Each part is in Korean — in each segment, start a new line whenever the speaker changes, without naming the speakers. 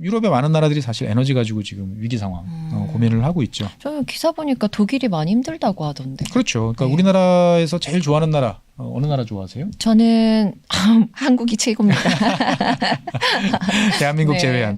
유럽의 많은 나라들이 사실 에너지 가지고 지금 위기 상황 고민을 하고 있죠.
저는 기사 보니까 독일이 많이 힘들다고 하던데.
그렇죠. 그러니까
네.
우리나라에서 제일 좋아하는 나라 어느 나라 좋아하세요?
저는 한국이 최고입니다.
대한민국
네.
제외한.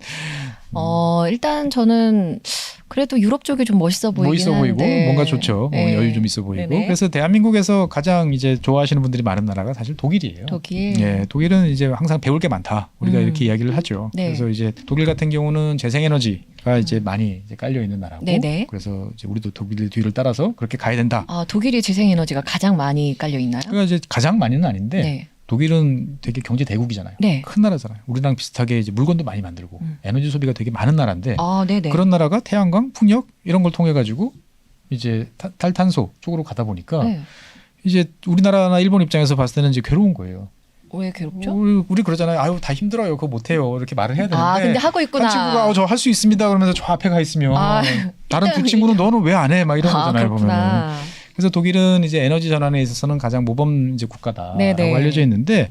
일단 저는 그래도 유럽 쪽이 좀 멋있어 보이긴
멋있어 보이고
한데.
뭔가 좋죠.
네.
여유 좀 있어 보이고.
네네.
그래서 대한민국에서 가장 이제 좋아하시는 분들이 많은 나라가 사실 독일이에요.
독일.
예, 독일은 이제 항상 배울 게 많다. 우리가 이렇게 이야기를 하죠.
네.
그래서 이제 독일 같은 경우는 재생에너지가 이제 많이 이제 깔려 있는 나라고.
네네.
그래서 이제 우리도 독일 뒤를 따라서 그렇게 가야 된다.
독일이 재생에너지가 가장 많이 깔려 있나요?
그러니까 이제 가장 많이는 아닌데
네.
독일은 되게 경제 대국이잖아요.
네.
큰 나라잖아요. 우리랑 비슷하게 이제 물건도 많이 만들고 에너지 소비가 되게 많은 나라인데
네네.
그런 나라가 태양광, 풍력 이런 걸 통해 가지고 이제 탈탄소 쪽으로 가다 보니까
네.
이제 우리나라나 일본 입장에서 봤을 때는 이제 괴로운 거예요.
왜 괴롭죠?
우리 그러잖아요. 아유 다 힘들어요. 그거 못해요. 이렇게 말을 해야 되는데.
근데 하고 있구나.
한 친구가 저 할 수 있습니다. 그러면서 저 앞에 가 있으면 다른 두 친구는 너는 왜 안 해? 막 이런 거잖아요. 보면은.
그렇구나.
그래서 독일은 이제 에너지 전환에 있어서는 가장 모범 이제 국가다라고
네네.
알려져 있는데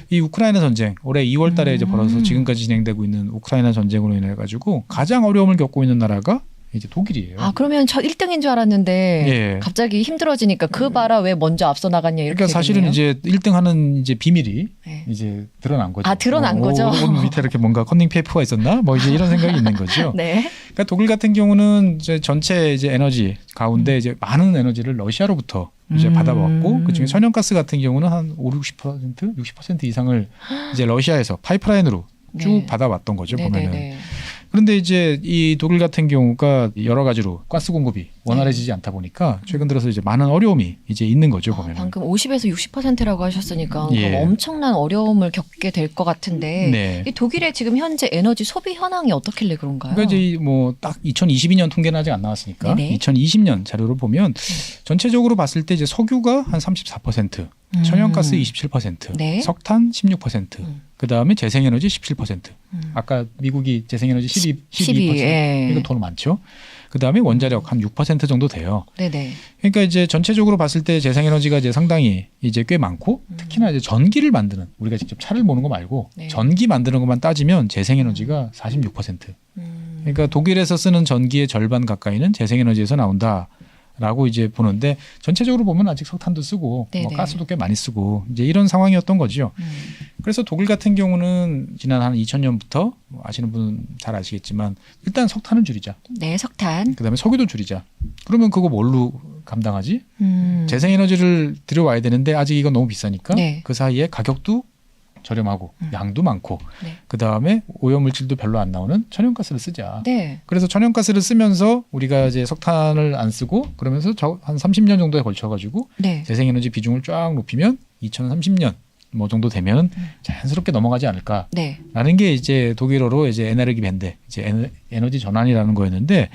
이 우크라이나 전쟁 올해 2월달에 이제 벌어서 지금까지 진행되고 있는 우크라이나 전쟁으로 인해 가지고 가장 어려움을 겪고 있는 나라가 이제 독일이에요.
그러면 저 1등인 줄 알았는데
예.
갑자기 힘들어지니까 그 봐라 왜 먼저 앞서 나갔냐 이렇게.
그러니까 사실은
되겠네요.
이제 1등하는 이제 비밀이
네.
이제 드러난 거죠.
드러난 거죠.
옷 밑에 이렇게 뭔가 컨닝 페이퍼가 있었나? 뭐 이제 이런 생각이 있는 거죠.
네.
그러니까 독일 같은 경우는 이제 전체 이제 에너지 가운데 이제 많은 에너지를 러시아로부터 이제 받아왔고 그중에 천연가스 같은 경우는 한 50%, 60% 이상을 이제 러시아에서 파이프라인으로 쭉
네.
받아왔던 거죠. 보면은.
네네네.
그런데 이제 이 독일 같은 경우가 여러 가지로 가스 공급이 원활해지지 않다 보니까 최근 들어서 이제 많은 어려움이 이제 있는 거죠. 보면은.
방금 50에서 60%라고 하셨으니까
예.
그럼 엄청난 어려움을 겪게 될 것 같은데
네.
이 독일의 지금 현재 에너지 소비 현황이 어떻길래 그런가요?
그러니까 이제 뭐 딱 2022년 통계는 아직 안 나왔으니까
네네.
2020년 자료를 보면 전체적으로 봤을 때 이제 석유가 한 34%, 천연가스 27%,
네.
석탄 16%, 그 다음에 재생에너지 17%. 아까 미국이 재생에너지 12%.
예.
이거 더 많죠. 그 다음에 원자력 한 6% 정도 돼요.
네네.
그러니까 이제 전체적으로 봤을 때 재생에너지가 이제 상당히 이제 꽤 많고 특히나 이제 전기를 만드는 우리가 직접 차를 모는 거 말고
네.
전기 만드는 것만 따지면 재생에너지가 46%. 그러니까 독일에서 쓰는 전기의 절반 가까이는 재생에너지에서 나온다라고 이제 보는데 전체적으로 보면 아직 석탄도 쓰고
네네.
뭐 가스도 꽤 많이 쓰고 이제 이런 상황이었던 거죠. 그래서 독일 같은 경우는 지난 한 2000년부터 아시는 분은 잘 아시겠지만 일단 석탄을 줄이자.
네, 석탄.
그다음에 석유도 줄이자. 그러면 그거 뭘로 감당하지? 재생에너지를 들여와야 되는데 아직 이건 너무 비싸니까
네.
그 사이에 가격도 저렴하고 양도 많고
네.
그다음에 오염물질도 별로 안 나오는 천연가스를 쓰자.
네.
그래서 천연가스를 쓰면서 우리가 이제 석탄을 안 쓰고 그러면서 한 30년 정도에 걸쳐가지고
네.
재생에너지 비중을 쫙 높이면 2030년 뭐 정도 되면 자연스럽게 넘어가지 않을까라는
네.
게 이제 독일어로 이제 에너지 밴드, 이제 에너지 전환이라는 거였는데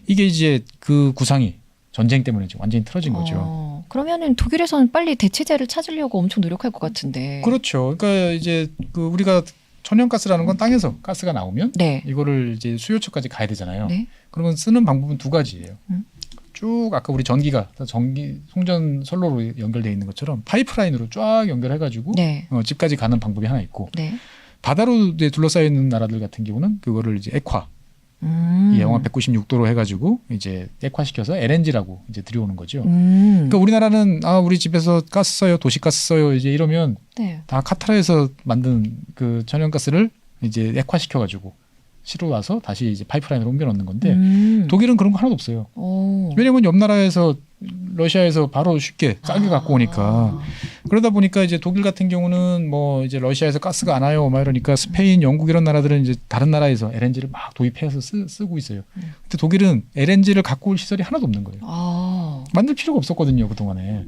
이게 이제 그 구상이 전쟁 때문에 지금 완전히 틀어진 거죠.
그러면은 독일에서는 빨리 대체제를 찾으려고 엄청 노력할 것 같은데.
그렇죠. 그러니까 이제 그 우리가 천연가스라는 건 땅에서 가스가 나오면
네.
이거를 이제 수요처까지 가야 되잖아요.
네.
그러면 쓰는 방법은 두 가지예요. 쭉 아까 우리 전기 송전 선로로 연결되어 있는 것처럼 파이프라인으로 쫙 연결해가지고
네.
집까지 가는 방법이 하나 있고
네.
바다로 이제 둘러싸여 있는 나라들 같은 경우는 그거를 이제 액화 영하 196도로 해가지고 이제 액화시켜서 LNG라고 이제 들여오는 거죠. 그러니까 우리나라는 우리 집에서 가스 써요, 도시가스 써요 이제 이러면
네.
다 카타르에서 만든 그 천연가스를 이제 액화시켜가지고 실어 와서 다시 이제 파이프라인으로 옮겨 놓는 건데 독일은 그런 거 하나도 없어요. 왜냐면 옆 나라에서 러시아에서 바로 쉽게 싸게 갖고 오니까 그러다 보니까 이제 독일 같은 경우는 뭐 이제 러시아에서 가스가 안 와요 막 이러니까 스페인, 영국 이런 나라들은 이제 다른 나라에서 LNG를 막 도입해서 쓰고 있어요. 근데 독일은 LNG를 갖고 올 시설이 하나도 없는 거예요. 만들 필요가 없었거든요 그동안에.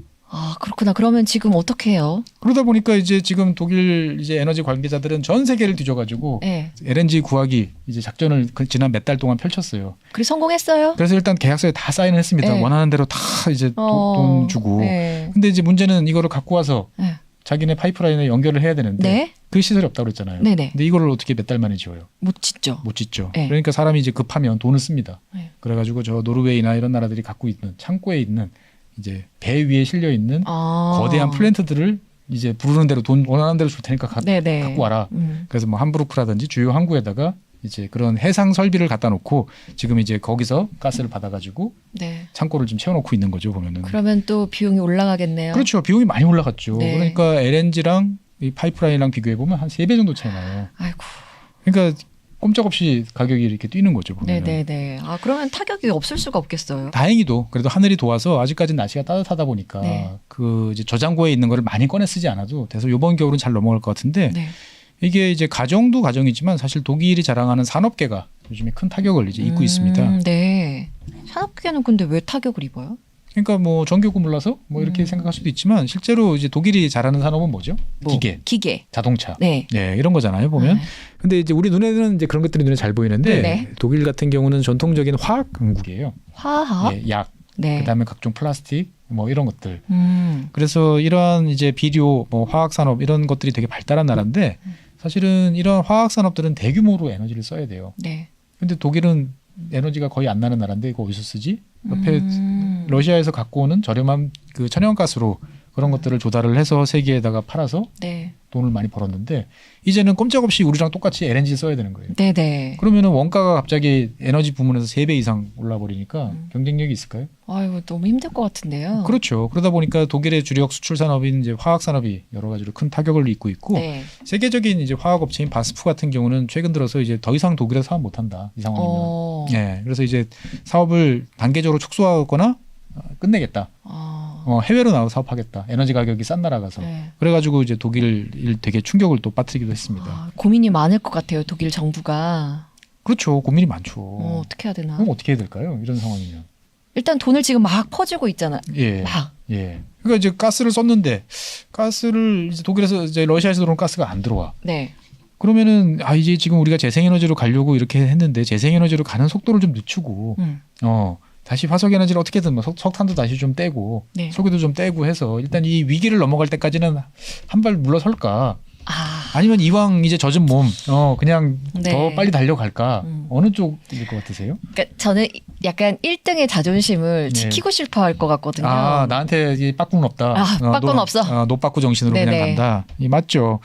그렇구나. 그러면 지금 어떻게 해요?
그러다 보니까 이제 지금 독일 이제 에너지 관계자들은 전 세계를 뒤져가지고
네.
LNG 구하기 이제 작전을 지난 몇 달 동안 펼쳤어요.
그래 성공했어요?
그래서 일단 계약서에 다 사인을 했습니다.
네.
원하는 대로 다 이제 돈 주고.
네.
근데 이제 문제는 이거를 갖고 와서
네.
자기네 파이프라인에 연결을 해야 되는데
네.
그 시설이 없다고 그랬잖아요.
네네.
근데 이거를 어떻게 몇 달 만에 지어요?
못 짓죠.
못 짓죠.
네.
그러니까 사람이 이제 급하면 돈을 씁니다.
네.
그래가지고 저 노르웨이나 이런 나라들이 갖고 있는 창고에 있는 이제 배 위에 실려 있는 거대한 플랜트들을 이제 부르는 대로 돈 원하는 대로 줄 테니까
네네.
갖고 와라. 그래서 뭐 함부르크라든지 주요 항구에다가 이제 그런 해상 설비를 갖다 놓고 지금 이제 거기서 가스를 받아가지고
네.
창고를 좀 채워놓고 있는 거죠 보면은.
그러면 또 비용이 올라가겠네요.
그렇죠. 비용이 많이 올라갔죠.
네.
그러니까 LNG랑 이 파이프라인이랑 비교해 보면 한 3배 정도 차이 나요.
아이고.
그러니까 꼼짝없이 가격이 이렇게 뛰는 거죠 보면.
네네네. 아 그러면 타격이 없을 수가 없겠어요.
다행히도 그래도 하늘이 도와서 아직까지 날씨가 따뜻하다 보니까
네.
그 이제 저장고에 있는 거를 많이 꺼내 쓰지 않아도 돼서 이번 겨울은 잘 넘어갈 것 같은데
네.
이게 이제 가정도 가정이지만 사실 독일이 자랑하는 산업계가 요즘에 큰 타격을 이제 입고 있습니다.
네. 산업계는 근데 왜 타격을 입어요?
그러니까 뭐 전기요금 올라서 뭐 이렇게 생각할 수도 있지만 실제로 이제 독일이 잘하는 산업은 뭐죠? 기계, 자동차,
네.
네, 이런 거잖아요 보면. 근데 이제 우리 눈에는 이제 그런 것들이 눈에 잘 보이는데
네.
독일 같은 경우는 전통적인 화학 강국이에요.
화학,
예, 약,
네.
그다음에 각종 플라스틱 뭐 이런 것들. 그래서 이러한 이제 비료, 뭐 화학 산업 이런 것들이 되게 발달한 나라인데 사실은 이런 화학 산업들은 대규모로 에너지를 써야 돼요.
네.
근데 독일은 에너지가 거의 안 나는 나라인데 이거 어디서 쓰지? 옆에 러시아에서 갖고 오는 저렴한 그 천연가스로 그런 것들을 조달을 해서 세계에다가 팔아서
네.
돈을 많이 벌었는데 이제는 꼼짝없이 우리랑 똑같이 LNG 써야 되는 거예요.
네네.
그러면은 원가가 갑자기 에너지 부문에서 3배 이상 올라 버리니까 경쟁력이 있을까요?
아이고 너무 힘들 것 같은데요.
그렇죠. 그러다 보니까 독일의 주력 수출 산업인 이제 화학 산업이 여러 가지로 큰 타격을 입고 있고
네.
세계적인 이제 화학 업체인 바스프 같은 경우는 최근 들어서 이제 더 이상 독일에서 사업 못 한다. 이 상황이면. 예. 그래서 이제 사업을 단계적으로 축소하거나 끝내겠다. 해외로 나가서 사업하겠다. 에너지 가격이 싼 나라 가서.
네.
그래가지고 이제 독일 되게 충격을 또 빠뜨리기도 했습니다.
고민이 많을 것 같아요. 독일 정부가.
그렇죠. 고민이 많죠.
어떻게 해야 되나?
그럼 어떻게 해야 될까요? 이런 상황이면.
일단 돈을 지금 막 퍼주고 있잖아요.
예.
막.
예. 그러니까 이제 가스를 썼는데 가스를 이제 독일에서 이제 러시아에서 들어온 가스가 안 들어와.
네.
그러면은 이제 지금 우리가 재생에너지로 가려고 이렇게 했는데 재생에너지로 가는 속도를 좀 늦추고 다시 화석에너지를 어떻게든 뭐 석탄도 다시 좀 떼고
네.
석유도 좀 떼고 해서 일단 이 위기를 넘어갈 때까지는 한 발 물러설까? 아니면 이왕 이제 젖은 몸 그냥
네.
더 빨리 달려갈까? 어느 쪽일 것 같으세요?
그러니까 저는 약간 1등의 자존심을
네.
지키고 싶어 할 것 같거든요.
나한테 이 빠꾸는 없다.
빠꾸는 없어.
노빠꾸 정신으로
네네.
그냥 간다. 맞죠.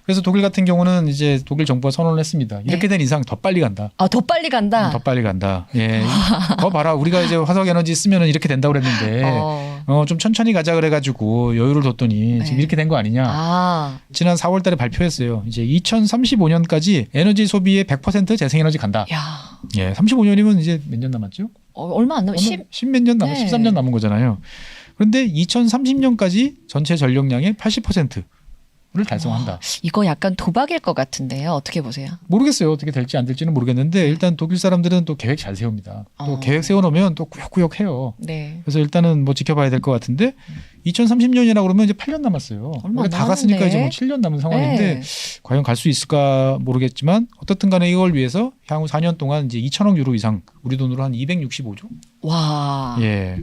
그래서 독일 같은 경우는 이제 독일 정부가 선언을 했습니다. 이렇게 된 이상 더 빨리 간다.
더 빨리 간다.
더 빨리 간다. 예. 더 봐라. 우리가 이제 화석 에너지 쓰면은 이렇게 된다고 그랬는데 좀 천천히 가자 그래가지고 여유를 뒀더니 지금 이렇게 된 거 아니냐. 지난 4월달에 발표했어요. 이제 2035년까지 에너지 소비의 100% 재생에너지 간다.
야.
예. 35년이면 이제 몇 년 남았죠?
얼마 안 남았.
10몇 년 남았.
네.
13년 남은 거잖아요. 그런데 2030년까지 전체 전력량의 80%를 달성한다.
이거 약간 도박일 것 같은데요. 어떻게 보세요?
모르겠어요. 어떻게 될지 안 될지는 모르겠는데 일단 독일 사람들은 또 계획 잘 세웁니다. 또 계획 세워놓으면 또 꾸역꾸역 해요.
네.
그래서 일단은 뭐 지켜봐야 될 것 같은데 2030년이라고 그러면 이제 8년 남았어요.
얼마 안
다 갔으니까
남았네.
이제 뭐 7년 남은 상황인데
네.
과연 갈 수 있을까 모르겠지만 어떻든 간에 이걸 위해서 향후 4년 동안 이제 2천억 유로 이상 우리 돈으로 한 265조?
와.
예.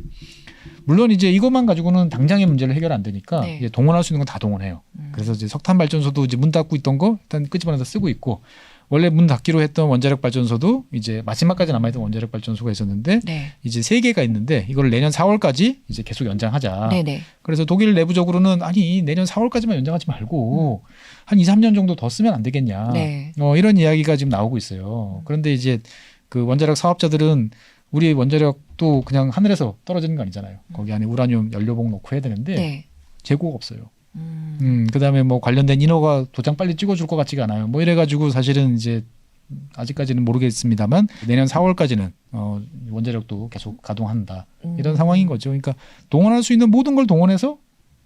물론 이제 이것만 가지고는 당장의 문제를 해결 안 되니까
네.
이제 동원할 수 있는 건 다 동원해요. 그래서 이제 석탄 발전소도 이제 문 닫고 있던 거 일단 끄집어내서 쓰고 있고 원래 문 닫기로 했던 원자력 발전소도 이제 마지막까지 남아있던 원자력 발전소가 있었는데
네.
이제 3개가 있는데 이걸 내년 4월까지 이제 계속 연장하자.
네네.
그래서 독일 내부적으로는 아니 내년 4월까지만 연장하지 말고 한 2, 3년 정도 더 쓰면 안 되겠냐.
네.
이런 이야기가 지금 나오고 있어요. 그런데 이제 그 원자력 사업자들은 우리 원자력도 그냥 하늘에서 떨어지는 거 아니잖아요. 거기 안에 우라늄 연료봉 넣고 해야 되는데
네.
재고가 없어요. 그다음에 뭐 관련된 인허가 도장 빨리 찍어줄 것 같지가 않아요. 뭐 이래가지고 사실은 이제 아직까지는 모르겠습니다만 내년 4월까지는 원자력도 계속 가동한다. 이런 상황인 거죠. 그러니까 동원할 수 있는 모든 걸 동원해서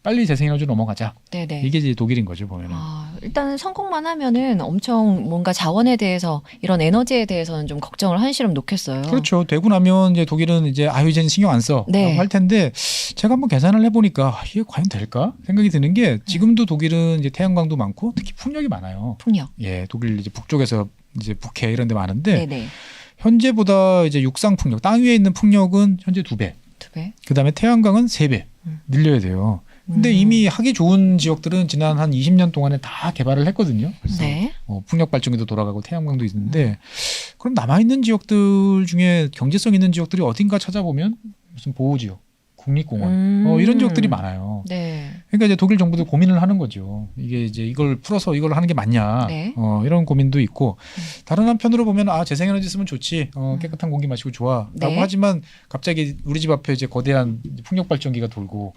빨리 재생에너지로 넘어가자.
네네.
이게 이제 독일인 거죠 보면은.
일단 성공만 하면은 엄청 뭔가 자원에 대해서 이런 에너지에 대해서는 좀 걱정을 한시름 놓겠어요.
그렇죠. 되고 나면 이제 독일은 이제 이제는 신경 안 써.
네.
할 텐데 제가 한번 계산을 해보니까 이게 과연 될까 생각이 드는 게 지금도 독일은 이제 태양광도 많고 특히 풍력이 많아요.
풍력.
예, 독일 이제 북쪽에서 이제 북해 이런 데 많은데
네네.
현재보다 이제 육상 풍력, 땅 위에 있는 풍력은 현재 2배.
2배.
그다음에 태양광은 3배 늘려야 돼요. 근데 이미 하기 좋은 지역들은 지난 한 20년 동안에 다 개발을 했거든요. 그래서
네.
풍력 발전기도 돌아가고 태양광도 있는데 그럼 남아있는 지역들 중에 경제성 있는 지역들이 어딘가 찾아보면 무슨 보호지역, 국립공원 이런 지역들이 많아요.
네.
그러니까 이제 독일 정부도 고민을 하는 거죠. 이게 이제 이걸 풀어서 이걸 하는 게 맞냐.
네.
이런 고민도 있고 다른 한편으로 보면 재생에너지 쓰면 좋지. 깨끗한 공기 마시고 좋아라고
네.
하지만 갑자기 우리 집 앞에 이제 거대한 풍력 발전기가 돌고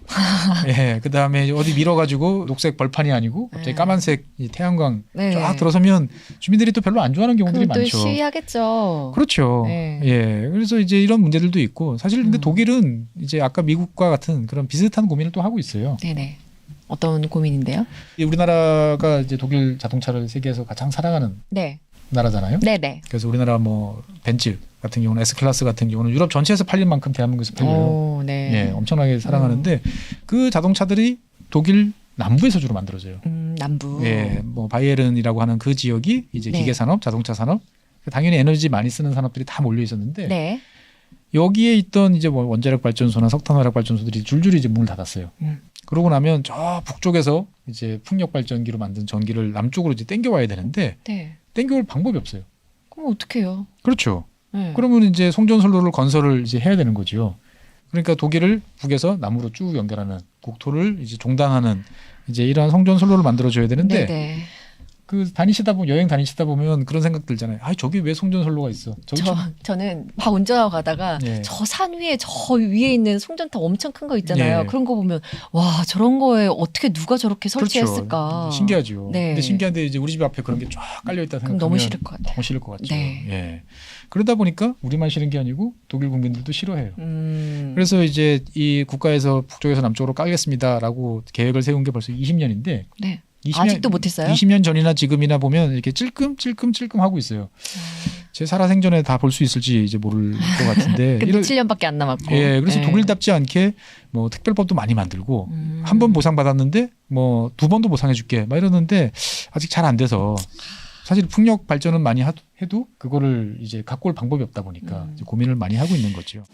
예, 그다음에 어디 밀어가지고 녹색 벌판이 아니고 갑자기 까만색 이 태양광
네.
쫙 들어서면 주민들이 또 별로 안 좋아하는 경우들이
그럼 또
많죠.
시위하겠죠.
그렇죠.
네.
예. 그래서 이제 이런 문제들도 있고 사실 근데 독일은 이제 아까 미국과 같은 그런 비슷한 고민을 또 하고 있어요.
네네. 어떤 고민인데요?
우리나라가 이제 독일 자동차를 세계에서 가장 사랑하는
네.
나라잖아요.
네네.
그래서 우리나라 뭐 벤츠 같은 경우는 S클래스 같은 경우는 유럽 전체에서 팔릴 만큼 대한민국에서 팔려요.
오, 네.
예, 엄청나게 사랑하는데 그 자동차들이 독일 남부에서 주로 만들어져요.
남부.
예, 뭐 바이에른이라고 하는 그 지역이 이제
네.
기계 산업, 자동차 산업, 당연히 에너지 많이 쓰는 산업들이 다 몰려 있었는데
네.
여기에 있던 이제 뭐 원자력 발전소나 석탄 화력 발전소들이 줄줄이 이제 문을 닫았어요. 그러고 나면 저 북쪽에서 이제 풍력 발전기로 만든 전기를 남쪽으로 이제 땡겨와야 되는데
네.
땡겨올 방법이 없어요.
그럼 어떡해요?
그렇죠.
네.
그러면 이제 송전선로를 건설을 이제 해야 되는 거죠. 그러니까 독일을 북에서 남으로 쭉 연결하는 국토를 이제 종단하는 이제 이러한 송전선로를 만들어줘야 되는데
네네.
그 여행 다니시다 보면 그런 생각 들잖아요. 저기 왜 송전선로가 있어?
저는 막 운전하고 가다가
예.
저 산 위에 저 위에 있는 송전탑 엄청 큰 거 있잖아요.
예.
그런 거 보면 와 저런 거에 어떻게 누가 저렇게
그렇죠.
설치했을까?
신기하죠.
네.
근데 신기한데 이제 우리 집 앞에 그런 게 쫙 깔려 있다
그럼
생각하면
너무 싫을 것 같아요.
너무 싫을 것 같죠.
네.
예. 그러다 보니까 우리만 싫은 게 아니고 독일 국민들도 싫어해요. 그래서 이제 이 국가에서 북쪽에서 남쪽으로 까겠습니다라고 계획을 세운 게 벌써 20년인데
네. 아직도 못했어요?
20년 전이나 지금이나 보면 이렇게 찔끔찔끔 하고 있어요. 제 살아생전에 다 볼 수 있을지 이제 모를 것 같은데.
근데 7년밖에 안 남았고.
예, 그래서
네.
독일답지 않게 뭐 특별법도 많이 만들고 한 번 보상받았는데 뭐 2번도 보상해줄게 막 이러는데 아직 잘 안 돼서 사실 풍력 발전은 많이 해도 그거를 이제 갖고 올 방법이 없다 보니까 이제 고민을 많이 하고 있는 거죠.